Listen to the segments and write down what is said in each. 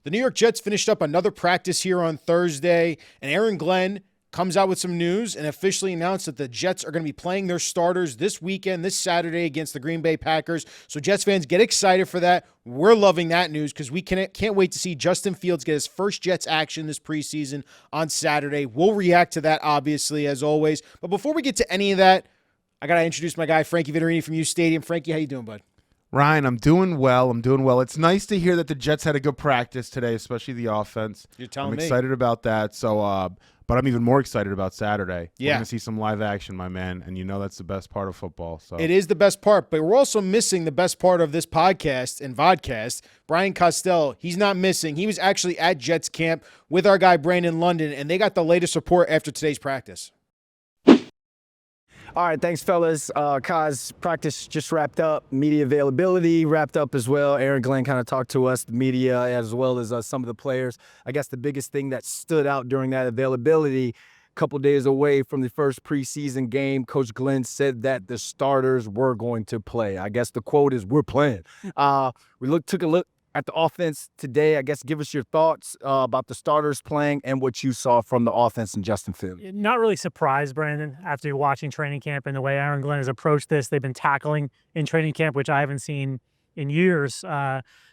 The New York Jets finished up another practice here on Thursday, and Aaron Glenn comes out with some news and officially announced that the Jets are going to be playing their starters this weekend, this Saturday, against the Green Bay Packers. So Jets fans, get excited for that. We're loving that news because we can't wait to see Justin Fields get his first Jets action this preseason on Saturday. We'll react to that, obviously, as always. But before we get to any of that, I got to introduce my guy, Frankie Vittorini from U Stadium. Frankie, how you doing, bud? Ryan, I'm doing well. It's nice to hear that the Jets had a good practice today, especially the offense. You're telling me. I'm excited about that. So, but I'm even more excited about Saturday. Yeah. We're going to see some live action, my man, and you know that's the best part of football. So it is the best part, but we're also missing the best part of this podcast and vodcast. Brian Costello, he's not missing. He was actually at Jets camp with our guy Brandon London, and they got the latest report after today's practice. All right, thanks, fellas. Coz, practice just wrapped up. Media availability wrapped up as well. Aaron Glenn kind of talked to us, the media, as well as some of the players. I guess the biggest thing that stood out during that availability, a couple days away from the first preseason game, Coach Glenn said that the starters were going to play. I guess the quote is, "We're playing." We took a look at the offense today. I guess give us your thoughts about the starters playing and what you saw from the offense and Justin Fields. Not really surprised, Brandon, after watching training camp and the way Aaron Glenn has approached this. They've been tackling in training camp, which I haven't seen in years.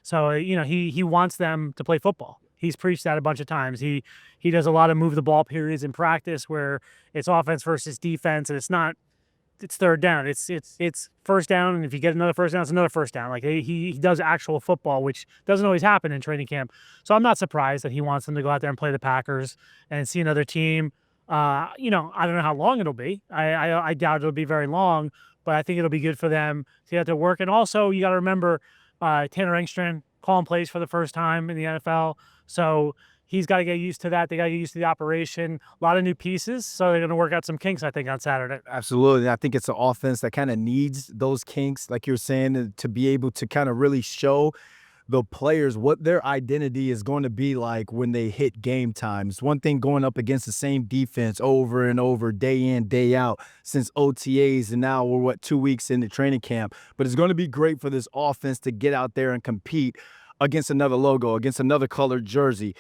He wants them to play football. He's preached that a bunch of times. He does a lot of move the ball periods in practice where it's offense versus defense, and it's third down. It's first down, and if you get another first down, it's another first down. Like he does actual football, which doesn't always happen in training camp. So I'm not surprised that he wants them to go out there and play the Packers and see another team. I don't know how long it'll be. I doubt it'll be very long, but I think it'll be good for them to get to work. And also, you got to remember Tanner Engstrand calling plays for the first time in the NFL. So he's got to get used to that. They got to get used to the operation. A lot of new pieces, so they're going to work out some kinks, I think, on Saturday. Absolutely. I think it's an offense that kind of needs those kinks, like you're saying, to be able to kind of really show the players what their identity is going to be like when they hit game time. It's one thing going up against the same defense over and over, day in, day out, since OTAs, and now we're, 2 weeks into training camp. But it's going to be great for this offense to get out there and compete against another logo, against another colored jersey.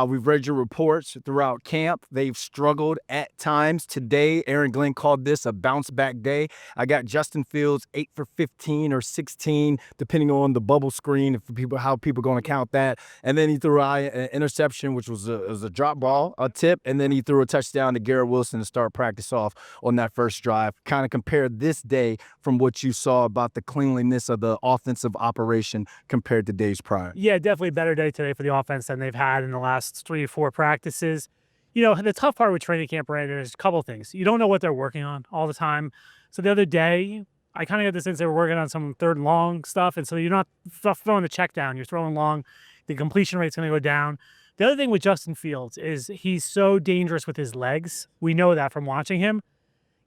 We've read your reports throughout camp. They've struggled at times. Today, Aaron Glenn called this a bounce-back day. I got Justin Fields 8 for 15 or 16, depending on the bubble screen, how people are going to count that. And then he threw an interception, which was a drop ball, a tip, and then he threw a touchdown to Garrett Wilson to start practice off on that first drive. Kind of compare this day from what you saw about the cleanliness of the offensive operation compared to days prior. Yeah, definitely a better day today for the offense than they've had in the last 3 or 4 practices. The tough part with training camp, Brandon, is a couple of things. You don't know what they're working on all the time. So the other day, I kind of got the sense they were working on some third and long stuff, and so you're not throwing the check down. You're throwing long. The completion rate's going to go down. The other thing with Justin Fields is he's so dangerous with his legs. We know that from watching him.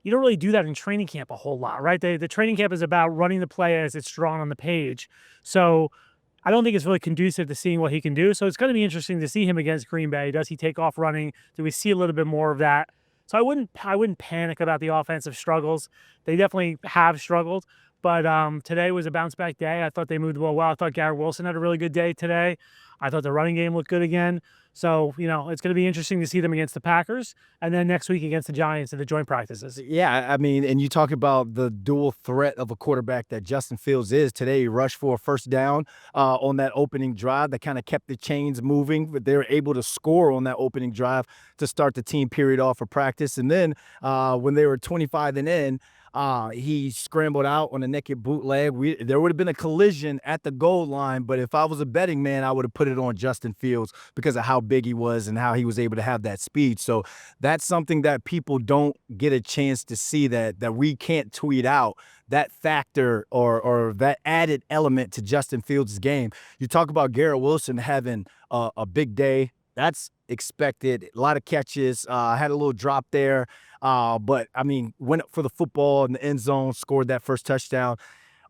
You don't really do that in training camp a whole lot, right? The training camp is about running the play as it's drawn on the page. So I don't think it's really conducive to seeing what he can do. So it's going to be interesting to see him against Green Bay. Does he take off running? Do we see a little bit more of that? So I wouldn't panic about the offensive struggles. They definitely have struggled. But today was a bounce-back day. I thought they moved the ball well. I thought Garrett Wilson had a really good day today. I thought the running game looked good again. So, it's going to be interesting to see them against the Packers and then next week against the Giants in the joint practices. Yeah, I mean, and you talk about the dual threat of a quarterback that Justin Fields is. Today, he rushed for a first down on that opening drive that kind of kept the chains moving, but they were able to score on that opening drive to start the team period off for practice. And then when they were 25 and in, he scrambled out on a naked bootleg. There would have been a collision at the goal line, but if I was a betting man, I would have put it on Justin Fields because of how big he was and how he was able to have that speed. So that's something that people don't get a chance to see, that we can't tweet out, that factor or that added element to Justin Fields' game. You talk about Garrett Wilson having a big day. That's expected. A lot of catches. Had a little drop there. But, I mean, went up for the football in the end zone, scored that first touchdown.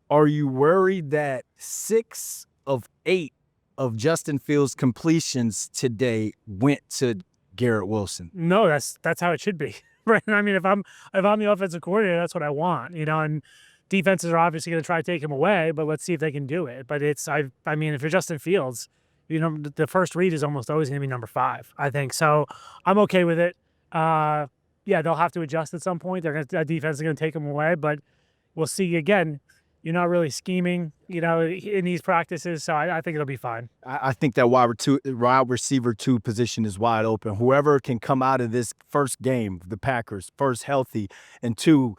Are you worried that 6 of 8 of Justin Fields' completions today went to Garrett Wilson? No, that's how it should be. Right? I mean, if I'm the offensive coordinator, that's what I want. And defenses are obviously going to try to take him away, but let's see if they can do it. But if you're Justin Fields, the first read is almost always going to be number 5, I think. So I'm okay with it. Yeah, they'll have to adjust at some point. That defense is going to take them away, but we'll see. Again, you're not really scheming, in these practices, so I think it'll be fine. I think that wide receiver 2 position is wide open. Whoever can come out of this first game, the Packers, first healthy, and 2,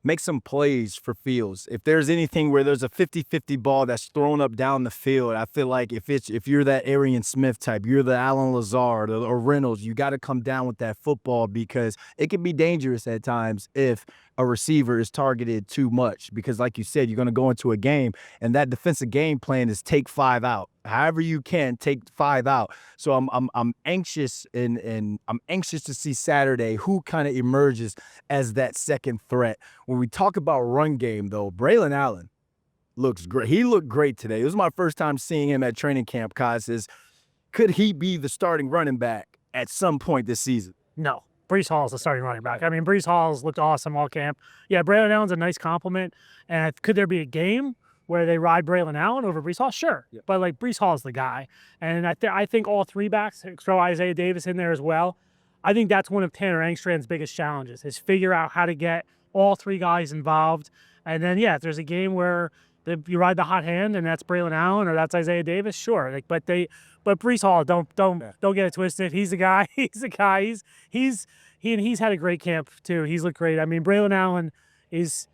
make some plays for Fields. If there's anything where there's a 50-50 ball that's thrown up down the field, I feel like if you're that Arian Smith type, you're the Allen Lazard or Reynolds, you got to come down with that football because it can be dangerous at times if a receiver is targeted too much. Because like you said, you're going to go into a game and that defensive game plan is take 5 out. However you can, take 5 out. So I'm anxious and I'm anxious to see Saturday who kind of emerges as that second threat. When we talk about run game, though, Braelon Allen looks great. He looked great today. It was my first time seeing him at training camp. Coz, could he be the starting running back at some point this season? No. Breece Hall's the starting running back. I mean, Breece Hall's looked awesome all camp. Yeah, Braelon Allen's a nice compliment. And could there be a game where they ride Braelon Allen over Breece Hall? Sure. Yeah. But, Breece Hall's the guy. And I think all 3 backs, throw Isaiah Davis in there as well, I think that's one of Tanner Engstrand's biggest challenges is figure out how to get all 3 guys involved. And then, yeah, if there's a game where you ride the hot hand and that's Braelon Allen or that's Isaiah Davis, sure. But Breece Hall, don't get it twisted. He's the guy. He's the guy. He's had a great camp too. He's looked great. I mean, Braelon Allen is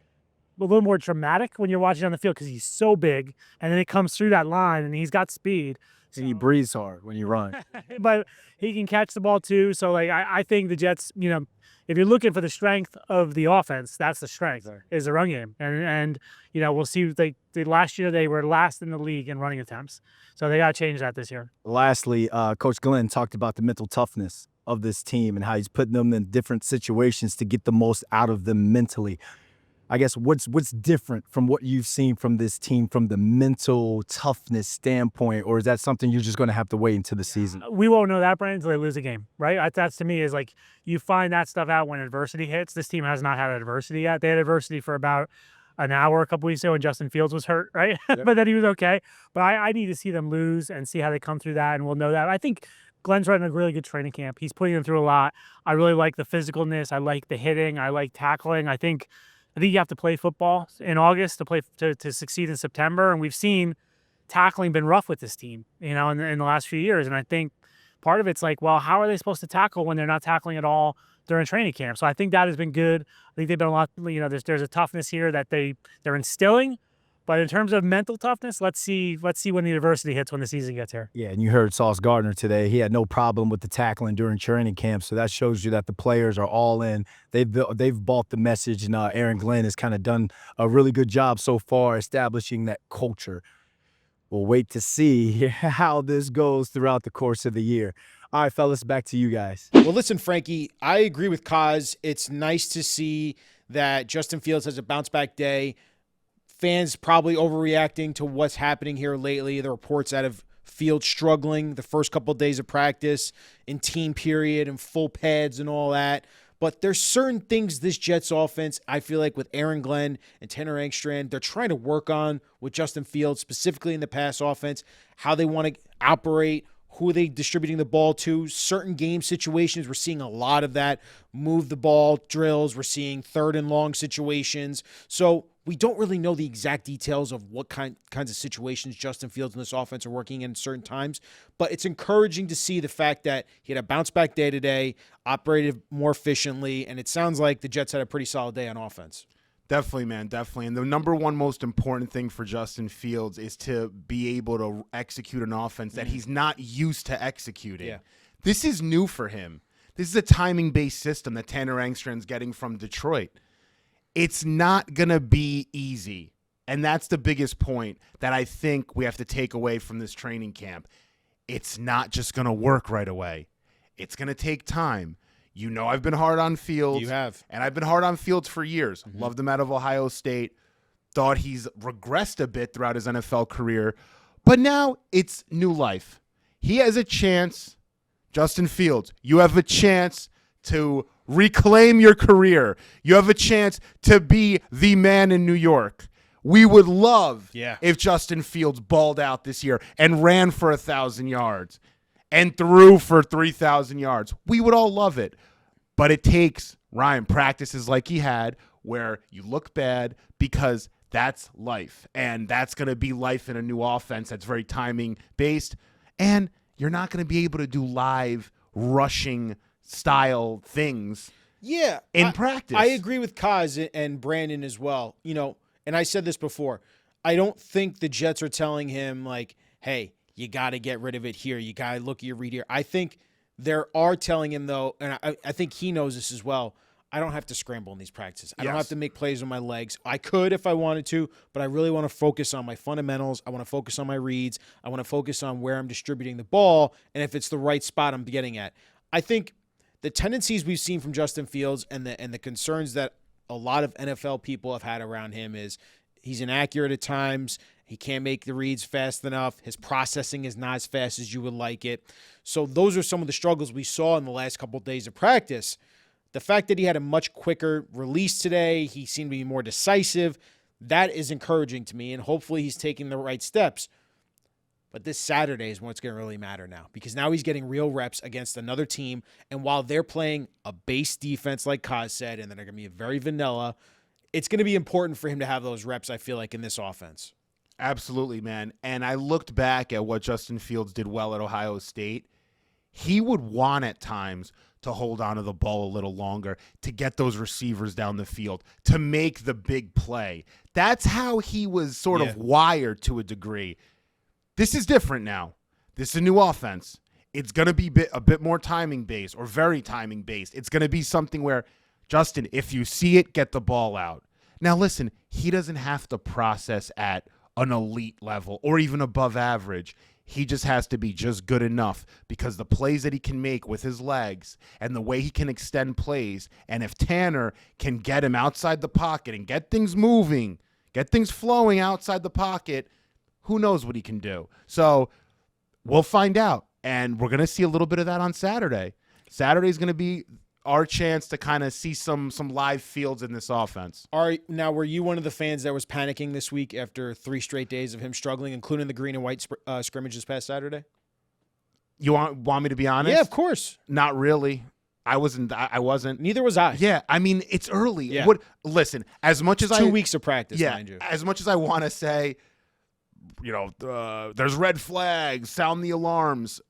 a little more dramatic when you're watching on the field because he's so big, and then it comes through that line, and he's got speed. And he breathes hard when you run. But he can catch the ball too. So I think the Jets, if you're looking for the strength of the offense, that's the strength is the run game. And we'll see. Last year they were last in the league in running attempts, so they got to change that this year. Lastly, Coach Glenn talked about the mental toughness of this team and how he's putting them in different situations to get the most out of them mentally. I guess what's different from what you've seen from this team from the mental toughness standpoint, or is that something you're just going to have to wait until the season? We won't know that, Brandon, until they lose a game, right? That's to me is you find that stuff out when adversity hits. This team has not had adversity yet. They had adversity for about an hour a couple weeks ago when Justin Fields was hurt, right? Yep. But then he was okay. But I need to see them lose and see how they come through that, and we'll know that. I think Glenn's running a really good training camp. He's putting them through a lot. I really like the physicalness. I like the hitting. I like tackling. I think you have to play football in August to succeed in September. And we've seen tackling been rough with this team, in the last few years. And I think part of it's how are they supposed to tackle when they're not tackling at all during training camp? So I think that has been good. I think they've been a lot, there's a toughness here that they're instilling. But in terms of mental toughness, let's see when the adversity hits when the season gets here. Yeah, and you heard Sauce Gardner today. He had no problem with the tackling during training camp, so that shows you that the players are all in. They've bought the message, and Aaron Glenn has kind of done a really good job so far establishing that culture. We'll wait to see how this goes throughout the course of the year. All right, fellas, back to you guys. Well, listen, Frankie, I agree with Coz. It's nice to see that Justin Fields has a bounce-back day. Fans probably overreacting to what's happening here lately. The reports out of Fields struggling the first couple of days of practice in team period and full pads and all that. But there's certain things this Jets offense, I feel like with Aaron Glenn and Tanner Engstrand, they're trying to work on with Justin Fields, specifically in the pass offense, how they want to operate, who are they distributing the ball to, certain game situations. We're seeing a lot of that. Move the ball drills. We're seeing 3rd and long situations. So we don't really know the exact details of what kinds of situations Justin Fields and this offense are working in certain times, but it's encouraging to see the fact that he had a bounce-back day today, operated more efficiently, and it sounds like the Jets had a pretty solid day on offense. Definitely, man, definitely. And the number one most important thing for Justin Fields is to be able to execute an offense that he's not used to executing. Yeah. This is new for him. This is a timing-based system that Tanner Engstrand's getting from Detroit. It's not going to be easy, and that's the biggest point that I think we have to take away from this training camp. It's not just going to work right away. It's going to take time. I've been hard on Fields. You have. And I've been hard on Fields for years. Mm-hmm. Loved him out of Ohio State. Thought he's regressed a bit throughout his NFL career. But now it's new life. He has a chance. Justin Fields, you have a chance to reclaim your career. You have a chance to be the man in New York. We would love Yeah. if Justin Fields balled out this year and ran for 1,000 yards and threw for 3,000 yards. We would all love it. But it takes, Ryan, practices like he had where you look bad because that's life. And that's going to be life in a new offense that's very timing based. And you're not going to be able to do live rushing style things in practice. I agree with Coz and Brandon as well. You know, and I said this before. I don't think the Jets are telling him, like, hey, you got to get rid of it here. You got to look at your read here. I think there are telling him, though, and I think he knows this as well, I don't have to scramble in these practices. I don't have to make plays with my legs. I could if I wanted to, but I really want to focus on my fundamentals. I want to focus on my reads. I want to focus on where I'm distributing the ball and if it's the right spot I'm getting at. I think the tendencies we've seen from Justin Fields and the concerns that a lot of NFL people have had around him is he's inaccurate at times. He can't make the reads fast enough. His processing is not as fast as you would like it. So those are some of the struggles we saw in the last couple of days of practice. The fact that he had a much quicker release today, he seemed to be more decisive, that is encouraging to me, and hopefully he's taking the right steps. But this Saturday is when it's going to really matter now, because now he's getting real reps against another team, and while they're playing a base defense like Coz said, and then they're going to be very vanilla, it's going to be important for him to have those reps, I feel like, in this offense. Absolutely, man. And I looked back at what Justin Fields did well at Ohio State. He would want at times to hold on to the ball a little longer, to get those receivers down the field, to make the big play. That's how he was sort of wired to a degree. This is different now. This is a new offense. It's going to be a bit more timing based, or very timing based. It's going to be something where, Justin, if you see it, get the ball out. Now, listen, he doesn't have to process at an elite level or even above average. He just has to be just good enough, because the plays that he can make with his legs and the way he can extend plays, and if Tanner can get him outside the pocket and get things moving, get things flowing outside the pocket, who knows what he can do. So we'll find out, and we're going to see a little bit of that on Saturday. Saturday is going to be our chance to kind of see some live Fields in this offense. All right, now, were you one of the fans that was panicking this week after 3 straight days of him struggling, including the green and white scrimmage this past Saturday? You want me to be honest? Yeah, of course. Not really. I wasn't. Neither was I. Yeah, I mean, it's early. Yeah. Listen, as much as 2 weeks of practice, mind you. As much as I want to say, there's red flags, sound the alarms,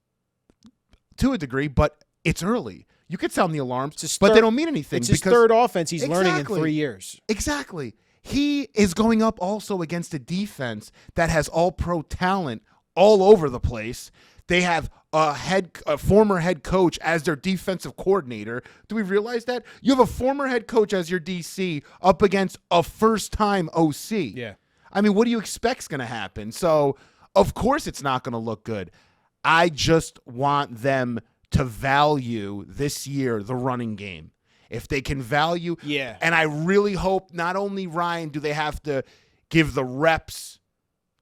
to a degree, but it's early. You could sound the alarms, but they don't mean anything. It's his third offense he's learning in 3 years. Exactly. He is going up also against a defense that has all-pro talent all over the place. They have a former head coach as their defensive coordinator. Do we realize that? You have a former head coach as your DC up against a first-time OC. Yeah. I mean, what do you expect's going to happen? So, of course it's not going to look good. I just want them to value this year the running game. If they can value, and I really hope not only, Ryan, do they have to give the reps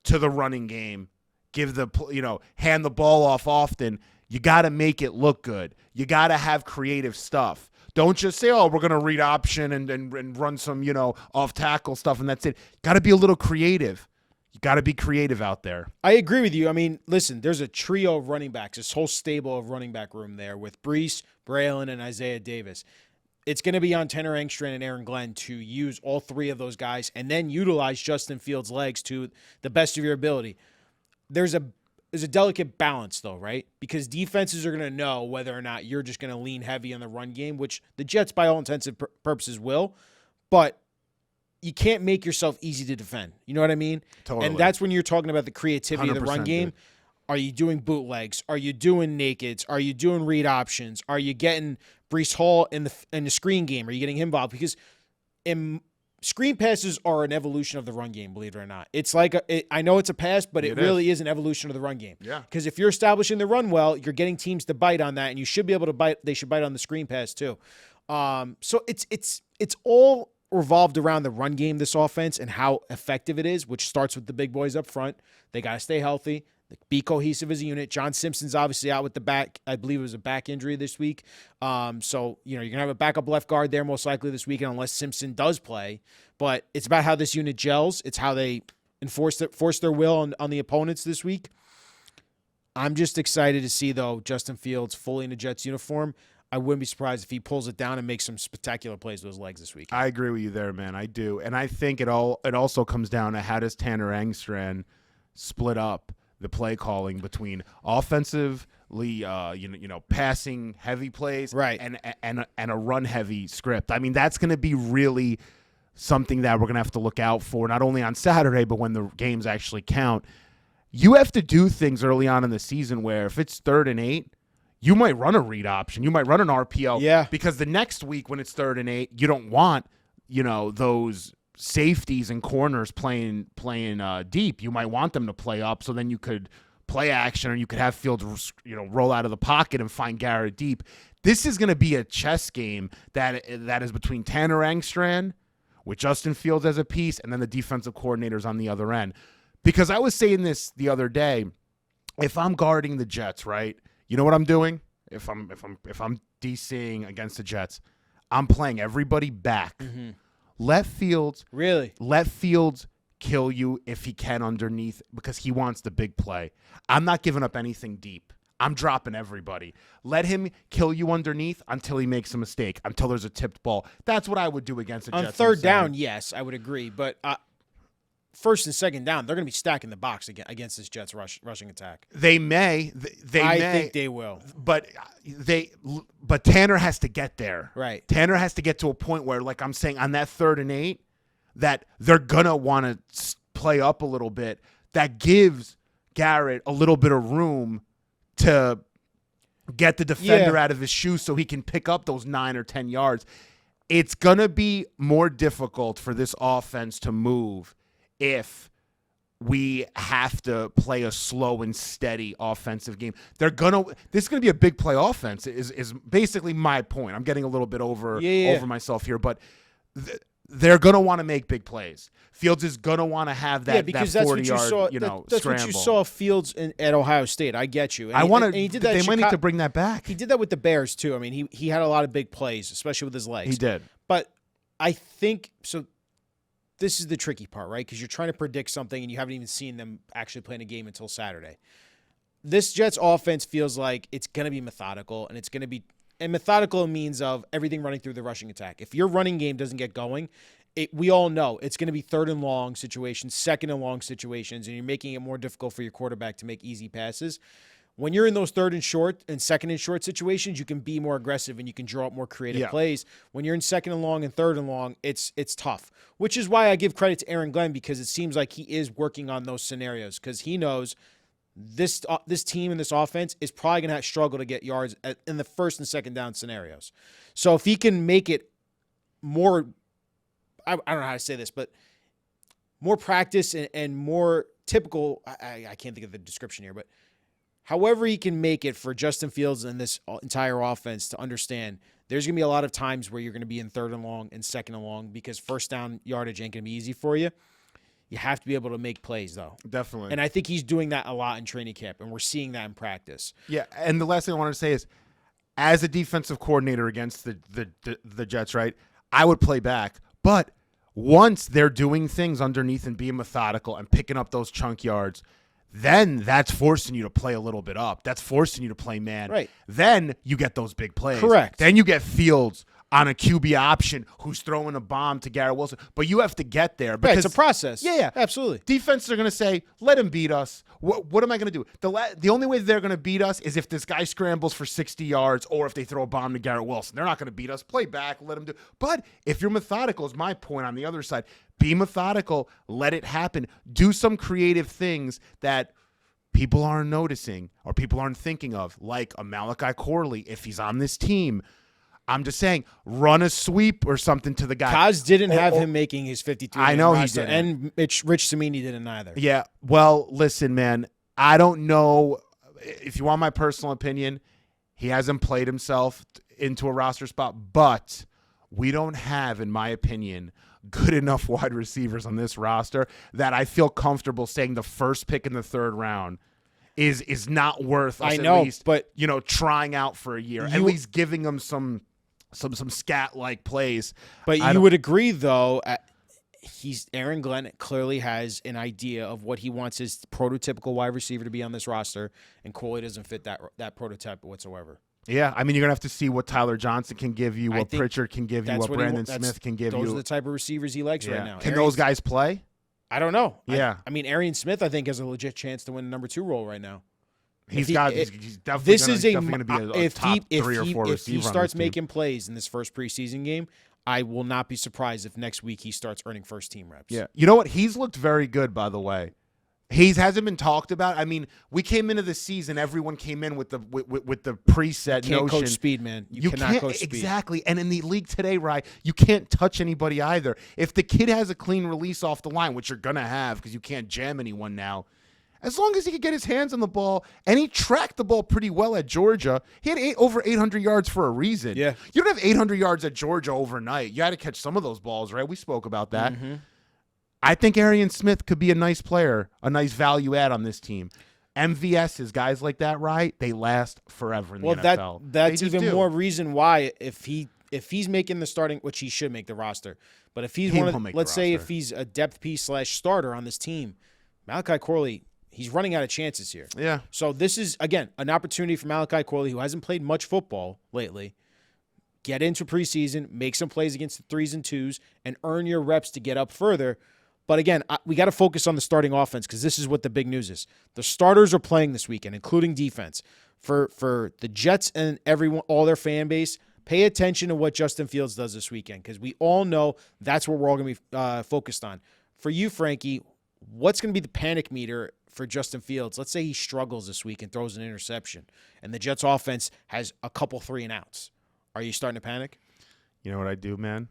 to the running game, hand the ball off often, you got to make it look good. You got to have creative stuff. Don't just say, we're going to read option and run some, off tackle stuff and that's it. Got to be a little creative. You got to be creative out there. I agree with you. I mean, listen, there's a trio of running backs, this whole stable of running back room there with Brees, Braelon, and Isaiah Davis. It's going to be on Tanner Engstrand and Aaron Glenn to use all 3 of those guys and then utilize Justin Fields' legs to the best of your ability. There's a delicate balance, though, right? Because defenses are going to know whether or not you're just going to lean heavy on the run game, which the Jets, by all intents and purposes, will. But you can't make yourself easy to defend. You know what I mean? Totally. And that's when you're talking about the creativity of the run game. Dude. Are you doing bootlegs? Are you doing nakeds? Are you doing read options? Are you getting Brees Hall in the screen game? Are you getting him involved? Because screen passes are an evolution of the run game, believe it or not. It's like I know it's a pass, but it really is an evolution of the run game. Yeah. Because if you're establishing the run well, you're getting teams to bite on that, and you should be able to bite. They should bite on the screen pass too. So it's all revolved around the run game, this offense, and how effective it is, which starts with the big boys up front. They got to stay healthy. be cohesive as a unit. John Simpson's obviously out with the back. I believe it was a back injury this week. So, you're going to have a backup left guard there most likely this weekend unless Simpson does play. But it's about how this unit gels. It's how they force their will on the opponents this week. I'm just excited to see, though, Justin Fields fully in a Jets uniform. I wouldn't be surprised if he pulls it down and makes some spectacular plays with those legs this week. I agree with you there, man. I do. And I think it also comes down to how does Tanner Engstrand split up the play calling between offensively, passing heavy plays, right, and a run heavy script. I mean, that's going to be really something that we're going to have to look out for, not only on Saturday, but when the games actually count. You have to do things early on in the season where if it's 3rd and 8, you might run a read option, you might run an RPO, because the next week when it's 3rd and 8, you don't want those safeties and corners playing deep. You might want them to play up, so then you could play action, or you could have Fields roll out of the pocket and find Garrett deep. This is going to be a chess game that is between Tanner Engstrand with Justin Fields as a piece, and then the defensive coordinators on the other end. Because I was saying this the other day, if I'm guarding the Jets, right? You know what I'm doing? If I'm DCing against the Jets, I'm playing everybody back. Mm-hmm. Let Fields kill you if he can underneath, because he wants the big play. I'm not giving up anything deep. I'm dropping everybody. Let him kill you underneath until he makes a mistake, until there's a tipped ball. That's what I would do against the Jets. On 3rd down, yes, I would agree. But 1st and 2nd down, they're going to be stacking the box against this Jets rushing attack. They may. I think they will. But Tanner has to get there. Right. Tanner has to get to a point where, like I'm saying, on that 3rd and 8, that they're going to want to play up a little bit. That gives Garrett a little bit of room to get the defender out of his shoes so he can pick up those 9 or 10 yards. It's going to be more difficult for this offense to move if we have to play a slow and steady offensive game. This is going to be a big play offense is basically my point. I'm getting a little bit over myself here, but they're going to want to make big plays. Fields is going to want to have that, because that 40-yard, that's scramble. what you saw Fields at Ohio State. I get you. And he did that. They might need to bring that back. He did that with the Bears too. I mean, he had a lot of big plays, especially with his legs. He did. But I think so. This is the tricky part, right? Because you're trying to predict something and you haven't even seen them actually playing a game until Saturday. This Jets offense feels like it's going to be methodical, and it's going to be methodical means of everything running through the rushing attack. If your running game doesn't get going, we all know it's going to be 3rd and long situations, 2nd and long situations, and you're making it more difficult for your quarterback to make easy passes. When you're in those 3rd and short and 2nd and short situations, you can be more aggressive and you can draw up more creative plays. When you're in 2nd and long and 3rd and long, it's tough, which is why I give credit to Aaron Glenn, because it seems like he is working on those scenarios, because he knows this team and this offense is probably going to struggle to get yards in the 1st and 2nd down scenarios. So if he can make it more, I don't know how to say this, but more practice and more typical, I can't think of the description here, but however he can make it for Justin Fields and this entire offense to understand there's going to be a lot of times where you're going to be in 3rd and long and 2nd and long, because 1st down yardage ain't going to be easy for you. You have to be able to make plays, though. Definitely. And I think he's doing that a lot in training camp, and we're seeing that in practice. Yeah, and the last thing I want to say is, as a defensive coordinator against the Jets, right, I would play back. But once they're doing things underneath and being methodical and picking up those chunk yards, then that's forcing you to play a little bit up. That's forcing you to play man. Right. Then you get those big plays. Correct. Then you get Fields on a QB option who's throwing a bomb to Garrett Wilson. But you have to get there. Because, it's a process. Yeah. Absolutely. Defenses are going to say, let him beat us. What am I going to do? The only way they're going to beat us is if this guy scrambles for 60 yards or if they throw a bomb to Garrett Wilson. They're not going to beat us. Play back, let him do. But if you're methodical, is my point on the other side. Be methodical. Let it happen. Do some creative things that people aren't noticing or people aren't thinking of, like a Malachi Corley, if he's on this team. I'm just saying, run a sweep or something to the guy. Coz didn't have him making his 53. I know he didn't. And Rich Cimini didn't either. Yeah, well, listen, man, I don't know. If you want my personal opinion, he hasn't played himself into a roster spot, but we don't have, in my opinion, good enough wide receivers on this roster that I feel comfortable saying the first pick in the 3rd round is not worth us I know, at least, but trying out for a year, at least giving him some scat like plays. But you would agree though, Aaron Glenn clearly has an idea of what he wants his prototypical wide receiver to be on this roster, and Corley doesn't fit that prototype whatsoever. Yeah, I mean, you're going to have to see what Tyler Johnson can give you, what Pritchard can give you, what Brandon Smith can give you. Those are the type of receivers he likes right now. Can those guys play? I don't know. Yeah. I mean, Arian Smith, I think, has a legit chance to win the number 2 role right now. He's definitely going to be a top 3 or 4 receiver. If he starts making plays in this first preseason game, I will not be surprised if next week he starts earning first-team reps. Yeah. You know what? He's looked very good, by the way. He hasn't been talked about. I mean, we came into the season. Everyone came in with the preset you can't notion. Coach speed, man. You cannot coach speed. Exactly. And in the league today, right, you can't touch anybody either. If the kid has a clean release off the line, which you're going to have because you can't jam anyone now, as long as he could get his hands on the ball, and he tracked the ball pretty well at Georgia. He had over 800 yards for a reason. Yeah. You don't have 800 yards at Georgia overnight. You had to catch some of those balls, right? We spoke about that. Mm-hmm. I think Arian Smith could be a nice player, a nice value add on this team. MVSs, guys like that, right? They last forever in the NFL. That's even more reason why if he's making the starting, which he should make the roster, but if he's let's say if he's a depth piece / starter on this team, Malachi Corley, he's running out of chances here. Yeah. So this is, again, an opportunity for Malachi Corley, who hasn't played much football lately. Get into preseason, make some plays against the 3s and 2s, and earn your reps to get up further. But again, we got to focus on the starting offense because this is what the big news is. The starters are playing this weekend, including defense. For the Jets and all their fan base, pay attention to what Justin Fields does this weekend because we all know that's what we're all going to be focused on. For you, Frankie, what's going to be the panic meter for Justin Fields? Let's say he struggles this week and throws an interception, and the Jets offense has a couple 3-and-outs. Are you starting to panic? You know what I do, man?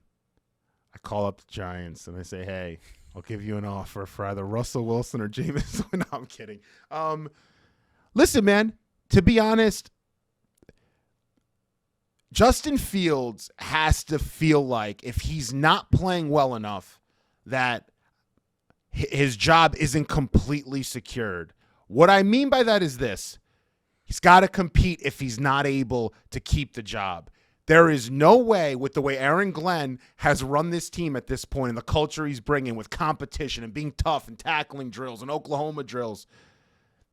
I call up the Giants and I say, hey, I'll give you an offer for either Russell Wilson or Jameis. No, I'm kidding. Listen, man, to be honest, Justin Fields has to feel like if he's not playing well enough that his job isn't completely secured. What I mean by that is this. He's got to compete if he's not able to keep the job. There is no way, with the way Aaron Glenn has run this team at this point and the culture he's bringing with competition and being tough and tackling drills and Oklahoma drills,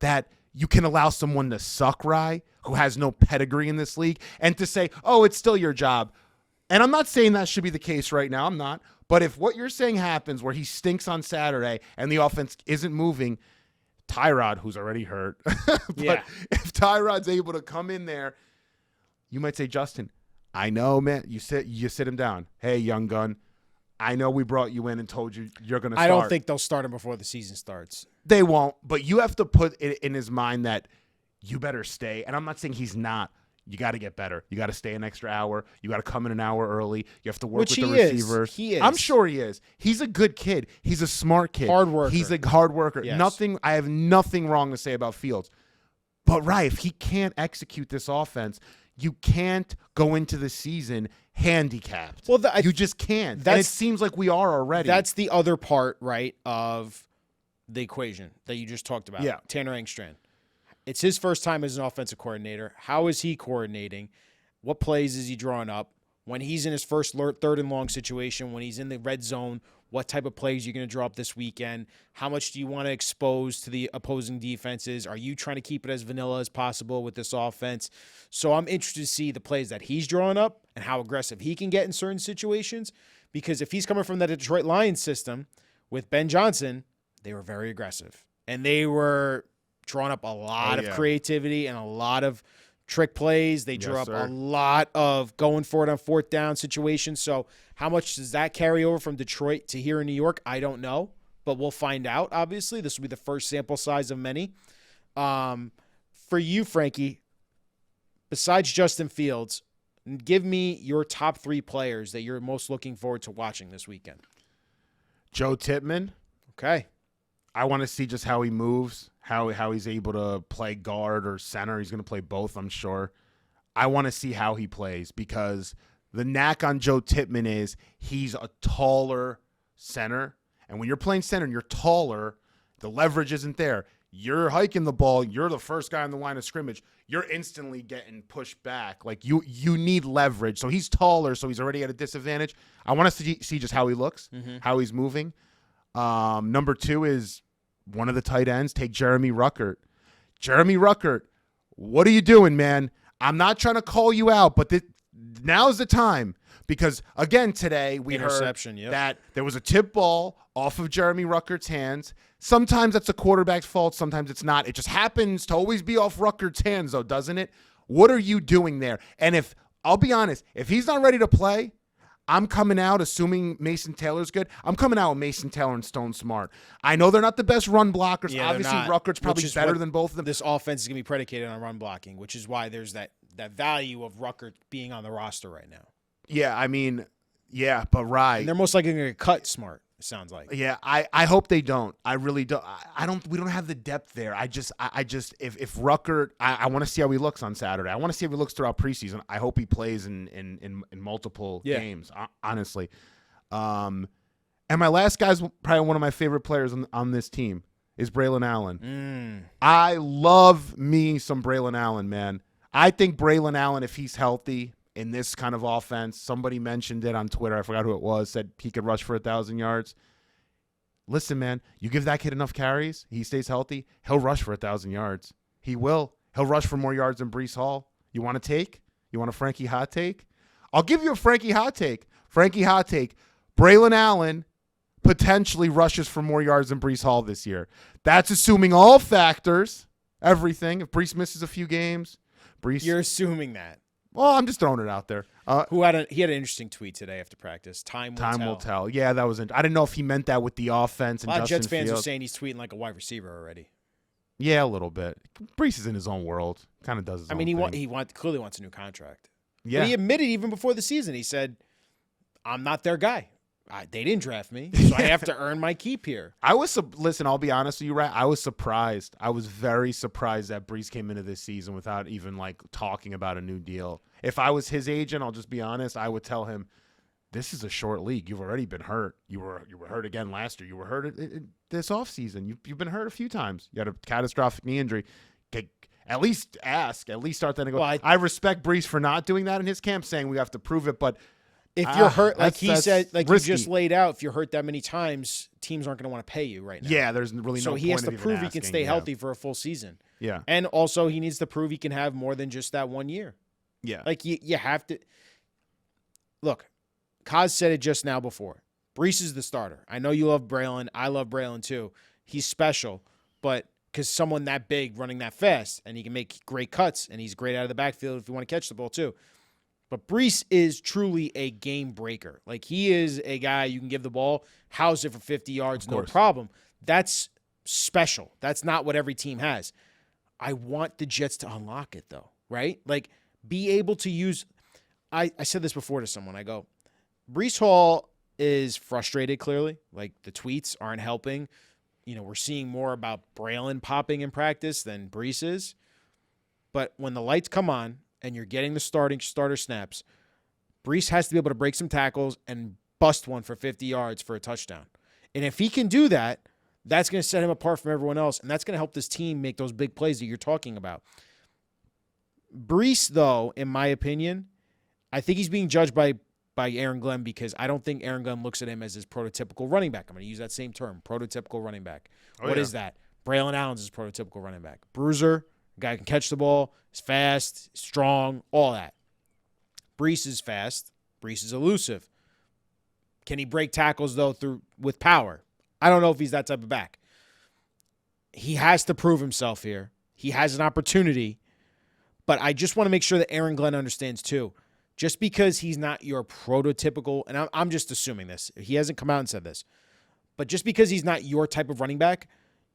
that you can allow someone to suck, Rye, who has no pedigree in this league, and to say, oh, it's still your job. And I'm not saying that should be the case right now. I'm not. But if what you're saying happens where he stinks on Saturday and the offense isn't moving, Tyrod, who's already hurt, but if Tyrod's able to come in there, you might say, Justin, I know, man. You sit him down. Hey, young gun, I know we brought you in and told you you're going to start. I don't think they'll start him before the season starts. They won't, but you have to put it in his mind that you better stay. And I'm not saying he's not. You got to get better. You got to stay an extra hour. You got to come in an hour early. You have to work with the receivers. He is. I'm sure he is. He's a good kid. He's a smart kid. Hard worker. He's a hard worker. Yes. I have nothing wrong to say about Fields. But, right, if he can't execute this offense, you can't go into the season handicapped. Well, you just can't. And it seems like we are already. That's the other part, right, of the equation that you just talked about. Yeah. Tanner Engstrand. It's his first time as an offensive coordinator. How is he coordinating? What plays is he drawing up? When he's in his first 3rd and long situation, when he's in the red zone, what type of plays are you going to draw up this weekend? How much do you want to expose to the opposing defenses? Are you trying to keep it as vanilla as possible with this offense? So I'm interested to see the plays that he's drawing up and how aggressive he can get in certain situations. Because if he's coming from the Detroit Lions system with Ben Johnson, they were very aggressive. And they were drawing up a lot of creativity and a lot of trick plays. They drew up a lot of going for it on 4th down situations. So how much does that carry over from Detroit to here in New York? I don't know, but we'll find out, obviously. This will be the first sample size of many. For you, Frankie, besides Justin Fields, give me your top 3 players that you're most looking forward to watching this weekend. Joe Tippmann. Okay. I want to see just how he moves, how he's able to play guard or center. He's going to play both, I'm sure. I want to see how he plays because the knack on Joe Tippmann is he's a taller center. And when you're playing center and you're taller, the leverage isn't there. you're hiking the ball, you're the first guy on the line of scrimmage, you're instantly getting pushed back. Like you need leverage. So he's taller, so he's already at a disadvantage. I want to see just how he looks, how he's moving. Number 2 is one of the tight ends. Take Jeremy Ruckert. Jeremy Ruckert, what are you doing, man? I'm not trying to call you out, but now's the time. Because, again, today we heard that there was a tip ball off of Jeremy Ruckert's hands. Sometimes that's the quarterback's fault. Sometimes it's not. It just happens to always be off Ruckert's hands, though, doesn't it? What are you doing there? And I'll be honest, if he's not ready to play, I'm coming out, assuming Mason Taylor's good, I'm coming out with Mason Taylor and Stone Smart. I know they're not the best run blockers. Yeah, obviously, Ruckert's probably better than both of them. This offense is going to be predicated on run blocking, which is why there's that value of Ruckert being on the roster right now. Yeah, I mean, yeah, but right. And they're most likely going to cut Smart, it sounds like. Yeah, I hope they don't. I really don't. We don't have the depth there. I just if Ruckert, I want to see how he looks on Saturday. I want to see how he looks throughout preseason. I hope he plays in multiple games, honestly. And my last guy's probably one of my favorite players on this team is Braelon Allen. I love me some Braelon Allen, man. I think Braelon Allen, if he's healthy in this kind of offense, somebody mentioned it on Twitter. I forgot who it was, said he could rush for 1,000 yards. Listen, man, you give that kid enough carries, he stays healthy, he'll rush for 1,000 yards. He will. He'll rush for more yards than Breece Hall. You want a take? You want a Frankie hot take? I'll give you a Frankie hot take. Frankie hot take. Braelon Allen potentially rushes for more yards than Breece Hall this year. That's assuming all factors, everything. If Breece misses a few games, You're assuming that. Well, I'm just throwing it out there. He had an interesting tweet today after practice. Time will tell. Yeah, that was. I didn't know if he meant that with the offense. And a lot of Justin Jets fans Fields. are saying he's tweeting like a wide receiver already. Yeah, a little bit. Breece is in his own world. Kind of does his own thing. He clearly wants a new contract. Yeah. But he admitted even before the season, he said, "I'm not their guy. They didn't draft me, so I have to earn my keep here." Listen, I'll be honest with you, right? I was surprised. I was very surprised that Breece came into this season without even talking about a new deal. If I was his agent, I'll just be honest, I would tell him, this is a short league. You've already been hurt. You were hurt again last year. You were hurt this offseason. You've been hurt a few times. You had a catastrophic knee injury. At least ask. At least start that. Well, I respect Breece for not doing that in his camp, saying we have to prove it, but if you're hurt, like he said, like risky. you just laid out, if you're hurt that many times, teams aren't going to want to pay you right now. Yeah, there's really no point. So he has to of prove even he can asking, stay healthy for a full season. Yeah. And also he needs to prove he can have more than just that 1 year. Yeah. Like you have to look. Coz said it just now before. Breece is the starter. I know you love Braelon. I love Braelon too. He's special, but because someone that big running that fast and he can make great cuts and he's great out of the backfield if you want to catch the ball too. But Breece is truly a game breaker. Like he is a guy you can give the ball, house it for 50 yards, no problem. That's special. That's not what every team has. I want the Jets to unlock it though, right? Like be able to use I said this before to someone. I go, Breece Hall is frustrated clearly. Like the tweets aren't helping. You know, we're seeing more about Braelon popping in practice than Breece is. But when the lights come on and you're getting the starter snaps, Breece has to be able to break some tackles and bust one for 50 yards for a touchdown. And if he can do that, that's going to set him apart from everyone else, and that's going to help this team make those big plays that you're talking about. Breece, though, in my opinion, I think he's being judged by Aaron Glenn because I don't think Aaron Glenn looks at him as his prototypical running back. I'm going to use that same term, prototypical running back. What is that? Braelon Allen's his prototypical running back. Bruiser, guy who can catch the ball, is fast, strong, all that. Breece is fast. Breece is elusive. Can he break tackles, though, with power? I don't know if he's that type of back. He has to prove himself here. He has an opportunity. But I just want to make sure that Aaron Glenn understands, too. Just because he's not your prototypical, and I'm just assuming this. He hasn't come out and said this. But just because he's not your type of running back,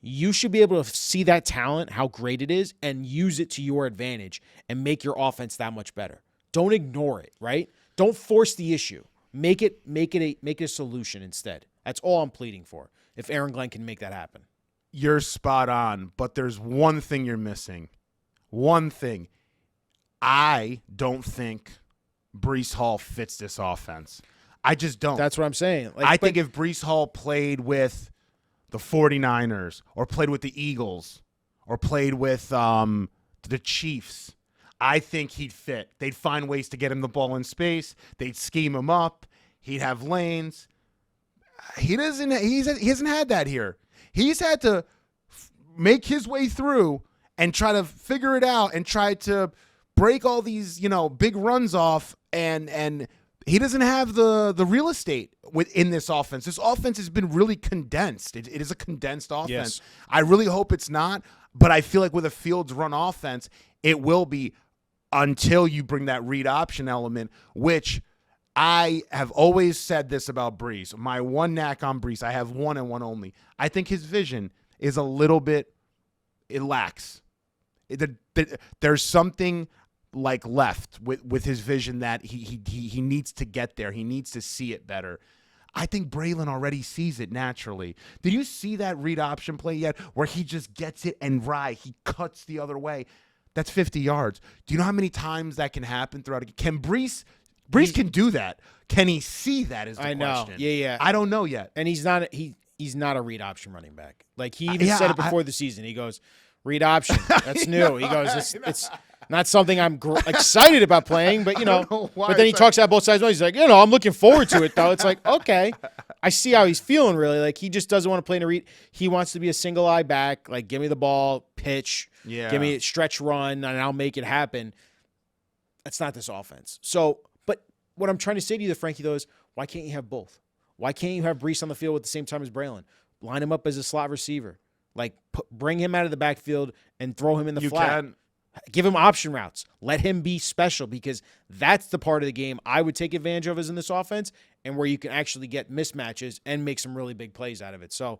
you should be able to see that talent, how great it is, and use it to your advantage and make your offense that much better. Don't ignore it, right? Don't force the issue. Make it a solution instead. That's all I'm pleading for. If Aaron Glenn can make that happen. You're spot on, but there's one thing you're missing. One thing. I don't think Breece Hall fits this offense. I just don't. That's what I'm saying. I think if Breece Hall played with the 49ers or played with the Eagles or played with the Chiefs, I think he'd fit. They'd find ways to get him the ball in space. They'd scheme him up. He'd have lanes. He hasn't had that here. He's had to make his way through and try to figure it out and try to break all these, big runs off, and he doesn't have the real estate within this offense. This offense has been really condensed. It is a condensed offense. Yes. I really hope it's not, but I feel like with a Fields run offense, it will be until you bring that read option element, which I have always said this about Brees. My one knack on Brees, I have one and one only. I think his vision is a little bit, it lacks. There's something like left with his vision that he needs to get there. He needs to see it better. I think Braelon already sees it naturally. Did you see that read option play yet where he just gets it and he cuts the other way? That's 50 yards. Do you know how many times that can happen throughout a game? Can Brees can do that. Can he see that is the I know. question. Yeah. I don't know yet. And he's not a read option running back. Like he even said it before the season. He goes, read option. That's new. He goes, it's not something I'm excited about playing, but but then he talks out both sides. He's like, I'm looking forward to it though. It's like, okay, I see how he's feeling really. Like he just doesn't want to play in a read. He wants to be a single eye back. Like give me the ball, pitch, give me a stretch run, and I'll make it happen. That's not this offense. So, but what I'm trying to say to you, Frankie, though, is why can't you have both? Why can't you have Brees on the field at the same time as Braelon? Line him up as a slot receiver. Like bring him out of the backfield and throw him in the flat. Give him option routes. Let him be special because that's the part of the game I would take advantage of is in this offense and where you can actually get mismatches and make some really big plays out of it. So,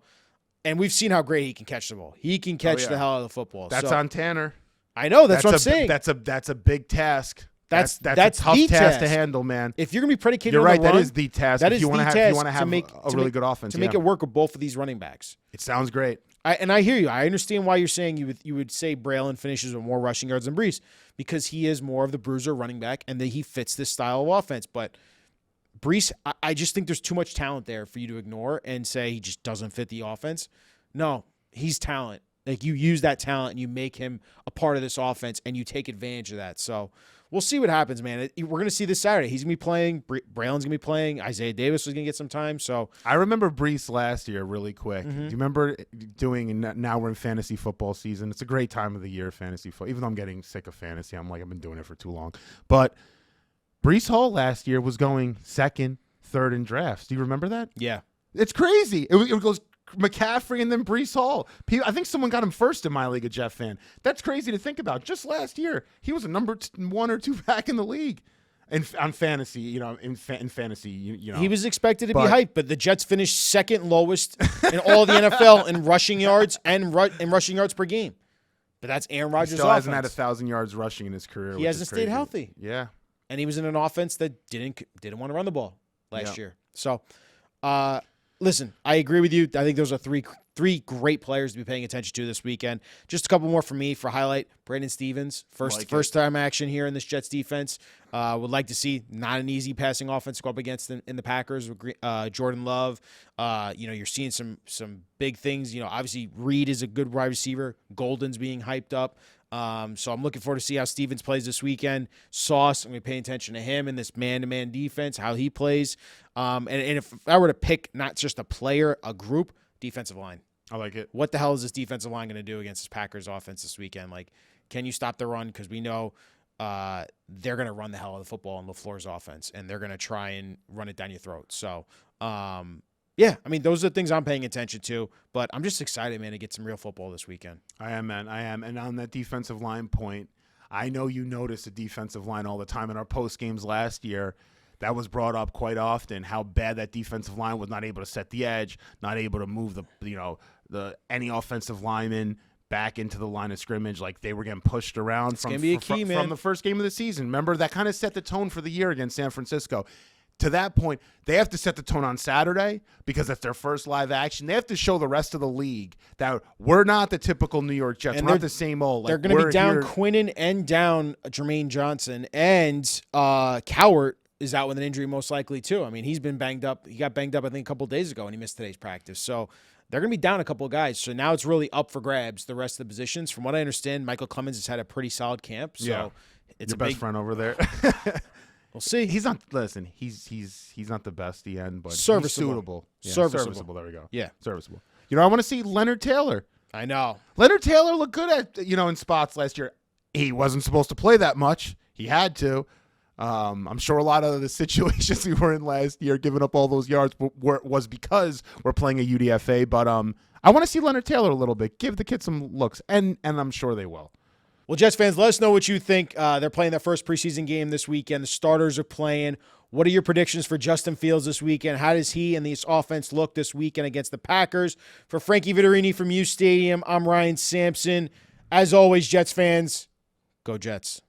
and we've seen how great he can catch the ball. He can catch the hell out of the football. That's on Tanner. I know. That's what I'm saying. That's a big task. That's a tough the task to handle, man. If you're going to be predicated You're on right. the run, that is the task. That if is you want the to task have a really good offense. To make it work with both of these running backs. It sounds great. I hear you. I understand why you're saying you would say Braelon finishes with more rushing yards than Brees because he is more of the bruiser running back and that he fits this style of offense. But Brees, I just think there's too much talent there for you to ignore and say he just doesn't fit the offense. No, he's talent. Like you use that talent and you make him a part of this offense and you take advantage of that. So we'll see what happens, man. We're going to see this Saturday. He's going to be playing. Braelon's going to be playing. Isaiah Davis was going to get some time. So I remember Brees last year really quick. Mm-hmm. Do you remember doing, and now we're in fantasy football season. It's a great time of the year, fantasy football. Even though I'm getting sick of fantasy, I've been doing it for too long. But Brees Hall last year was going second, third in drafts. Do you remember that? yeah. It's crazy. It goes McCaffrey and then Brees Hall. I think someone got him first in my league, a Jeff fan. That's crazy to think about. Just last year, he was a number 1 or 2 back in the league, on fantasy. In fantasy, he was expected to be hyped, but the Jets finished second lowest in all the NFL in rushing yards and rushing yards per game. But that's Aaron Rodgers' He still offense. hasn't had 1,000 yards rushing in his career. He hasn't stayed healthy. Yeah, and he was in an offense that didn't want to run the ball last year. So. Listen, I agree with you. I think those are three great players to be paying attention to this weekend. Just a couple more for me for highlight. Brandon Stevens, first time action here in this Jets defense. Would like to see not an easy passing offense to go up against in the Packers with Jordan Love. You're seeing some big things. Obviously Reed is a good wide receiver. Golden's being hyped up. So I'm looking forward to see how Stevens plays this weekend. Sauce, I'm going to pay attention to him in this man-to-man defense, how he plays. And if I were to pick not just a player, a group, defensive line. I like it. What the hell is this defensive line going to do against this Packers offense this weekend? Like, can you stop the run? Because we know they're going to run the hell out of the football in LaFleur's offense, and they're going to try and run it down your throat. So, yeah, those are the things I'm paying attention to, but I'm just excited, man, to get some real football this weekend. I am, man. I am. And on that defensive line point, I know you notice the defensive line all the time in our post games last year. That was brought up quite often, how bad that defensive line was not able to set the edge, not able to move any offensive lineman back into the line of scrimmage. Like they were getting pushed around from the first game of the season. Remember, that kind of set the tone for the year against San Francisco. To that point, they have to set the tone on Saturday because that's their first live action. They have to show the rest of the league that we're not the typical New York Jets. We're not the same old. They're going to be down Quinnen and down Jermaine Johnson, and Cowart is out with an injury most likely too. He's been banged up. He got banged up, I think, a couple days ago, and he missed today's practice. So they're going to be down a couple of guys. So now it's really up for grabs, the rest of the positions. From what I understand, Michael Clemens has had a pretty solid camp. So it's your best friend over there. We'll see. He's not. Listen, he's not the best DN, but Serviceable. he's suitable. Yeah, Serviceable. There we go. Yeah. Serviceable. You know, I want to see Leonard Taylor. I know. Leonard Taylor looked good at in spots last year. He wasn't supposed to play that much. He had to. I'm sure a lot of the situations we were in last year, giving up all those yards, was because we're playing a UDFA. But I want to see Leonard Taylor a little bit. Give the kid some looks, and I'm sure they will. Well, Jets fans, let us know what you think. They're playing their first preseason game this weekend. The starters are playing. What are your predictions for Justin Fields this weekend? How does he and this offense look this weekend against the Packers? For Frankie Vittorini from U Stadium, I'm Ryan Sampson. As always, Jets fans, go Jets.